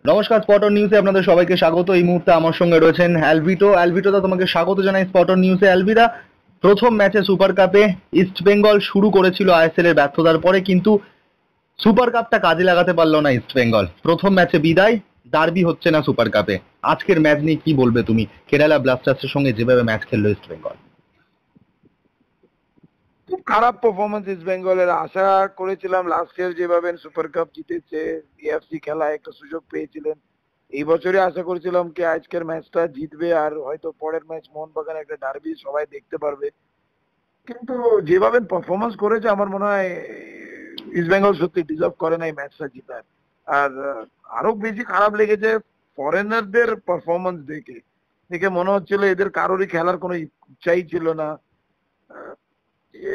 নমস্কার, স্পটন নিউজে আপনাদের সবাইকে স্বাগত। এই মুহূর্তে আমার সঙ্গে রয়েছেন অ্যালভিটো। অ্যালভিটোদা, তোমাকে স্বাগত জানাই স্পটন নিউজে। অ্যালভিদা, প্রথম ম্যাচে সুপার কাপে ইস্ট বেঙ্গল শুরু করেছিল আইএসএল এর ব্যর্থতার পরে, কিন্তু সুপার কাপটা কাজে লাগাতে পারলো না ইস্ট বেঙ্গল। প্রথম ম্যাচে বিদায়, ডার্বি হচ্ছে না সুপার কাপে। আজকের ম্যাচ নিয়ে কি বলবে তুমি? কেরালা ব্লাস্টার্সের সঙ্গে যেভাবে ম্যাচ খেললো ইস্ট বেঙ্গল, খুব খারাপ পারফরমেন্স ইস্ট বেঙ্গলের। আশা করেছিলাম লাস্ট ইয়ার যেভাবে সুপার কাপ জিতেছে, এএফসি খেলায় একটা সুযোগ পেয়েছিলেন, এই বছরই আশা করেছিলাম কি আজকের ম্যাচটা জিতবে আর হয়তো পরের ম্যাচ মোহনবাগান একটা ডার্বি সবাই দেখতে পারবে। কিন্তু যেভাবে পারফরমেন্স করেছে আমার মনে হয় ইস্ট বেঙ্গল সত্যি ডিজার্ভ করে না এই ম্যাচটা জিতার। আর আরো বেশি খারাপ লেগেছে ফরেনারদের পারফরমেন্স দেখে দেখে মনে হচ্ছিল এদের কারোরই খেলার কোনো ইচ্ছাই ছিল না।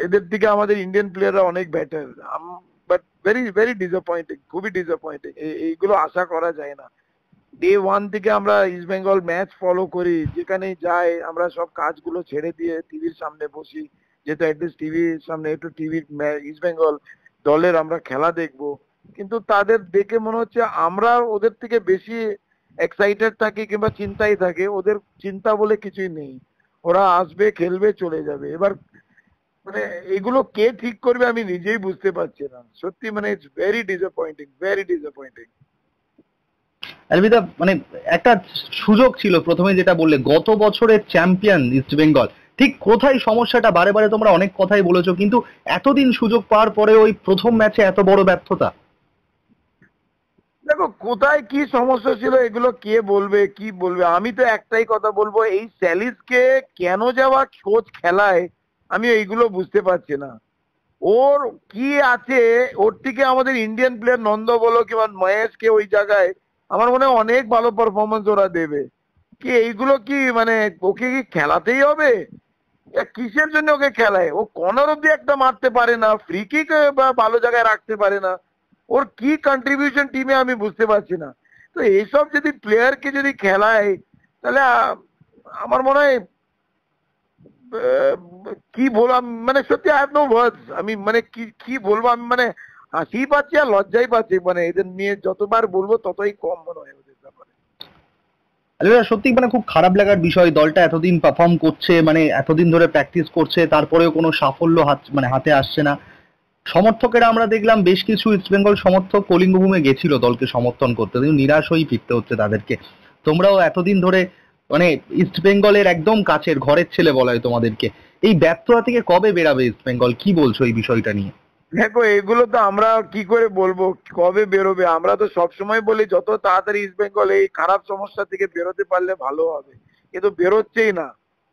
এদের দিকে আমাদের ইন্ডিয়ান প্লেয়াররা অনেক better, but very very disappointing, খুবই ডিসঅ্যাপয়েন্টিং। এইগুলো আশা করা যায় না। ডে ওয়ান থেকে আমরা ইস্ট বেঙ্গল ম্যাচ ফলো করি, যেখানেই যাই আমরা সব কাজগুলো ছেড়ে দিয়ে টিভির সামনে বসি, যেহেতু অ্যাটলিস্ট টিভির সামনে একটু টিভির ইস্ট বেঙ্গল দলের আমরা খেলা দেখবো। কিন্তু তাদের দেখে মনে হচ্ছে আমরা ওদের থেকে বেশি এক্সাইটেড থাকি কিংবা চিন্তাই থাকে, ওদের চিন্তা বলে কিছুই নেই। ওরা আসবে, খেলবে, চলে যাবে। এবার মানে এগুলো কে ঠিক করবে আমি নিজেই বুঝতে পারছি না, সত্যি মানে it's very disappointing, very disappointing. অ্যালভিদা, মানে একটা সুযোগ ছিল প্রথমে, যেটা বললে গত বছরের চ্যাম্পিয়ন ইস্ট বেঙ্গল। ঠিক কোথায় সমস্যাটা? বারে বারে তোমরা অনেক কথাই বলেছো, কিন্তু এতদিন সুযোগ পাওয়ার পরে ওই প্রথম ম্যাচে এত বড় ব্যর্থতা। দেখো কোথায় কি সমস্যা ছিল এগুলো কে বলবে, কি বলবে? আমি তো একটাই কথা বলবো, এই স্যালিসকে কেন যাওয়া কোচ খেলায় আমি এইগুলো বুঝতে পারছি না। ওর কি আছে? ওর থেকে আমাদের ইন্ডিয়ান প্লেয়ার নন্দ বলো কিংবা মহেশকে ওই জায়গায় আমার মনে হয় অনেক ভালো পারফরমেন্স ওরা দেবে। কি এইগুলো কি মানে ওকে কি খেলাতেই হবে? কিসের জন্য ওকে খেলায়? ও কর্নার অব্দি একটা মারতে পারে না, ফ্রি কিক বা ভালো জায়গায় রাখতে পারে না। ওর কি কন্ট্রিবিউশন টিমে আমি বুঝতে পারছি না। তো এইসব যদি প্লেয়ারকে যদি খেলায় তাহলে আমার মনে হয় কি বলবো মানে সত্যি আই হ্যাভ নো ওয়ার্ডস। আমি মানে কি কি বলবো, আমি মানে হাসি পাচ্ছি আর লজ্জাই পাচ্ছি। মানে এদের নিয়ে যতবার বলবো ততই কম মনে হয় ওদের ব্যাপারে। সত্যি মানে খুব খারাপ লাগার বিষয়। দলটা এতদিন পারফর্ম করছে, মানে এতদিন ধরে প্র্যাকটিস করছে, তারপরেও কোনো সাফল্য হাতে আসছে না। সমর্থকেরা আমরা দেখলাম বেশ কিছু ইস্টবেঙ্গল সমর্থক কলিঙ্গভূমে গেছিল দলকে সমর্থন করতে, কিন্তু নিরাশ হয়েই ফিরতে হচ্ছে তাদেরকে। তোমরাও এতদিন ধরে মানে ইস্টবেঙ্গলের একদম কাছের ঘরের ছেলে বলা হয় তোমাদেরকে। এই ব্যর্থতা থেকে কবে বেরাবে ইস্টবেঙ্গল? কি বলছো এই বিষয়টা নিয়ে? দেখো এগুলো তো আমরা কি করে বলবো কবে বেরোবে? আমরা তো সবসময় বলি যত তাড়াতাড়ি ইস্ট বেঙ্গল এই খারাপ সমস্যা থেকে বেরোতে পারলে ভালো হবে, কিন্তু বেরোচ্ছেই না।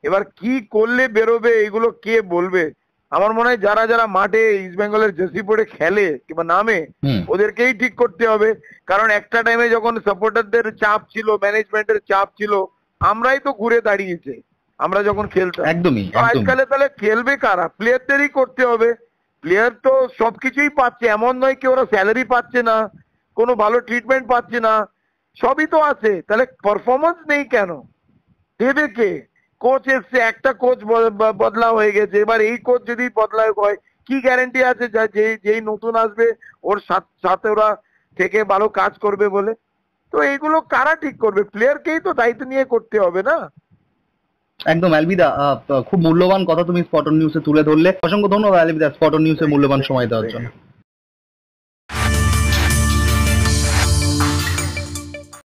এবার কি করলে বেরোবে এগুলো কে বলবে? আমার মনে হয় যারা যারা মাঠে ইস্ট বেঙ্গলের জার্সি পরে খেলে কিংবা নামে ওদেরকেই ঠিক করতে হবে। কারণ একটা টাইমে যখন সাপোর্টারদের চাপ ছিল, ম্যানেজমেন্টের চাপ ছিল, আমরাই তো ঘুরে দাঁড়িয়েছে আমরা যখন খেলতাম। একদমই আজকালে তাহলে খেলবে কারা? প্লেয়ারদেরই করতে হবে। প্লেয়ার তো সবকিছুই পাচ্ছে, এমন নয় কি ওরা স্যালারি পাচ্ছে না, কোনো ভালো ট্রিটমেন্ট পাচ্ছে না, সবই তো আছে। তাহলে পারফরমেন্স নেই কেন? দেবে কে? কোচ এসছে, একটা কোচ বদলা হয়ে গেছে, এবার এই কোচ যদি বদলা হয় কি গ্যারান্টি আছে যেই নতুন আসবে ওর সাথে ওরা থেকে ভালো কাজ করবে বলে? তো এইগুলো কারা ঠিক করবে? প্লেয়ারকেই তো দায়িত্ব নিয়ে করতে হবে না? একদম। অ্যালবিদা, খুব মূল্যবান কথা তুমি স্পটন নিউজে তুলে ধরলে। অসংখ্য ধন্যবাদ অ্যালবিদা, স্পটন নিউজে মূল্যবান সময় দেওয়ার জন্য।